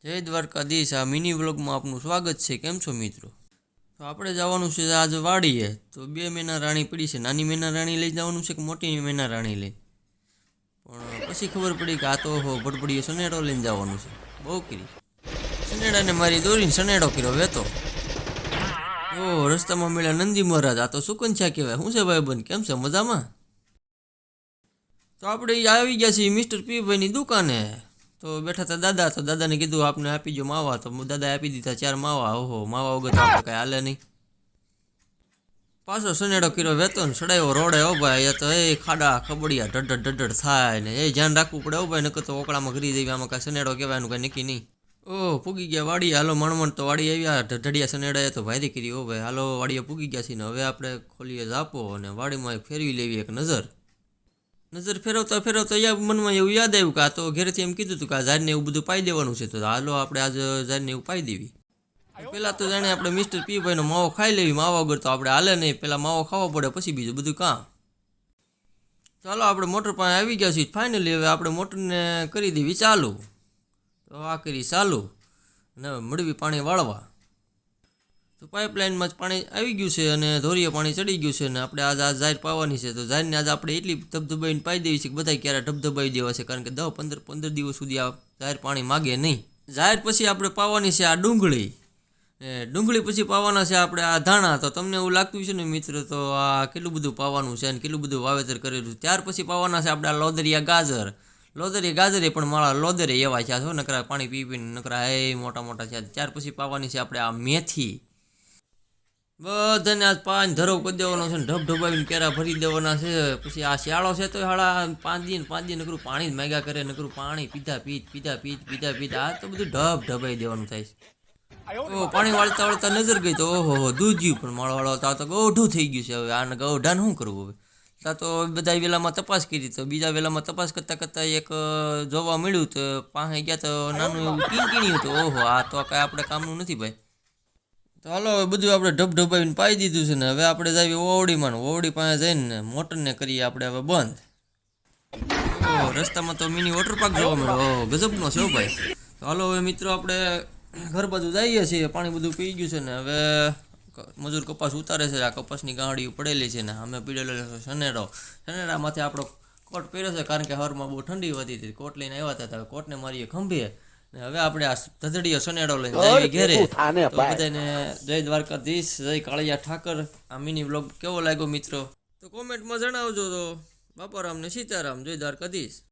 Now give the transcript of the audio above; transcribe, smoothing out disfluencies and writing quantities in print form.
જય દ્વારકાધીશ। આ મિની વ્લોગમાં આપનું સ્વાગત છે। કેમ છો મિત્રો? તો આપણે જવાનું છે આજ વાડીએ। તો બે મેના રાણી પડી છે। નાની મેના રાણી લઈ જવાનું છે કે મોટી મેના રાણી લઈ? પણ પછી ખબર પડી કે આ તો ભડભડીયો સનેડો લઈને જવાનું છે। બહુ કરી સનેડાને મારી દોરીને સનેડો કર્યો વેતો। ઓહ, રસ્તામાં મળ્યા નંદી મહારાજ। આ તો સુકન્યા કહેવાય। શું છે ભાઈબંધ, કેમ છે? મજામાં? તો આપણે આવી ગયા છીએ મિસ્ટર પી ભાઈની દુકાને। તો બેઠા હતા દાદા। તો દાદાને કીધું આપને આપી જો માવા। તો દાદાએ આપી દીધા 4 માવા। ઓહો, માવા વગર તો આપણે કાંઈ હાલે નહીં। પાછો સનેડો કર્યો વેતો ને સડાયો રોડે। હો ભાઈ, એ તો એ ખાડા ખબડિયા ઢઢ થાય ને એ ધ્યાન રાખવું પડે। હો ભાઈ, નકર તો ઓકળામાં કરી દેવી। આમાં કાંઈ સનેડો કહેવાનું કાંઈ નક્કી નહીં। ઓહ, પૂગી ગયા વાડીએ। હાલો મણમણ તો વાડી આવ્યા। ઢઢડિયા સનેડાએ તો ભારી કરી। હો ભાઈ, હાલો વાડીએ પૂગી ગયા છીએ ને હવે આપણે ખોલીએ ઝાપો અને વાડીમાં ફેરવી લેવી એક નજર ફેરવતા ફેરવતા મનમાં એવું યાદ આવ્યું કે આ તો ઘરેથી એમ કીધું હતું કે આ ઝાડને એવું બધું પાઈ દેવાનું છે। તો હાલો આપણે આજ ઝાડને એવું પાઈ દેવી। પહેલાં તો જાણે આપણે મિસ્ટર પી ભાઈનો માવો ખાઈ લેવી। માવા વગર તો આપણે હાલે નહીં। પહેલાં માવો ખાવો પડે પછી બીજું બધું કામ। ચાલો આપણે મોટર પાસે આવી ગયા છીએ ફાઇનલી। હવે આપણે મોટરને કરી દેવી ચાલુ। તો આ કરી ચાલુ અને હવે મળવી પાણી વાળવા। તો પાઇપલાઇનમાં જ પાણી આવી ગયું છે અને ધોરીએ પાણી ચડી ગયું છે ને આપણે આજ ઝાડ પાવાની છે। તો ઝાડને આજે આપણે એટલી ધબધબાઈને પાઈ દેવી છે કે બધા ક્યારે ધબધબાઈ દેવા છે, કારણ કે 10-15 દિવસ સુધી આ ઝાડ પાણી માગે નહીં। ઝાડ પછી આપણે પાવાની છે આ ડુંગળી, ડુંગળી પછી પાવાના છે આપણે આ ધાણા। તો તમને એવું લાગતું છે ને મિત્રો, તો આ કેટલું બધું પાવાનું છે અને કેટલું બધું વાવેતર કરેલું। ત્યાર પછી પાવાના છે આપણે આ લોદરિયા ગાજર। લોદરિયા ગાજરે પણ મારા લોદરે એવા છે છો નકરા પાણી પી પીને નકરા એ મોટા મોટા છે। ત્યાર પછી પાવાની છે આપણે આ મેથી। બધાને આજ પાન ધરવ કરી દેવાનો છે ને ઢબઢબાવીને કેરા ભરી દેવાના છે। પછી આ શિયાળો છે તો હાળા 5 દિન નકરું પાણી જ માગ્યા કરે। નકરું પાણી પીધા આ તો બધું ઢબઢબાઈ દેવાનું થાય છે। ઓ પાણી વાળતા વાળતા નજર ગઈ તો ઓહો દૂધ્યું પણ માળો વાળો તો ગૌઢું થઈ ગયું છે। હવે આને ગૌઢાને શું કરવું? હવે ત્યાં તો બધા વેલામાં તપાસ કરી। તો બીજા વેલામાં તપાસ કરતાં એક જોવા મળ્યું। તો પાસે ગયા તો નાનું એવું ટીણ્યું હતું। ઓહો, આ તો કાંઈ આપણે કામનું નથી ભાઈ। તો હાલો હવે બધું આપણે ઢબઢબાવીને પાઈ દીધું છે ને હવે આપણે જઈએ ઓવડીમાં। ઓવડી પાસે જઈને મોટરને કરીએ આપણે હવે બંધ। ઓહ, રસ્તામાં તો મિની વોટર પાર્ક જોવા મળ્યો। ઓહ, ગજબનો છે ભાઈ। તો હાલો હવે મિત્રો આપણે ઘર બાજુ જઈએ છીએ। પાણી બધું પી ગયું છે ને હવે મજૂર કપાસ ઉતારે છે। આ કપાસની ગાંડી પડેલી છે ને અમે પીડેલો છે સનેડો। સનેડામાંથી આપણો કોટ પહેર્યો છે કારણ કે હવારમાં બહુ ઠંડી વધી હતી। કોટ લઈને આવ્યા હતા, કોટને મારીએ ખંભે ને હવે આપણે આ ધધડીયો સનેડો લઈને જઈએ ઘેરે। તો બધાને જય દ્વારકાધીશ, જય કાળિયા ઠાકર। આ મિની વ્લોગ કેવો લાગ્યો મિત્રો તો કોમેન્ટમાં જણાવજો। તો બાપારામ ને સીતારામ, જય દ્વારકાધીશ।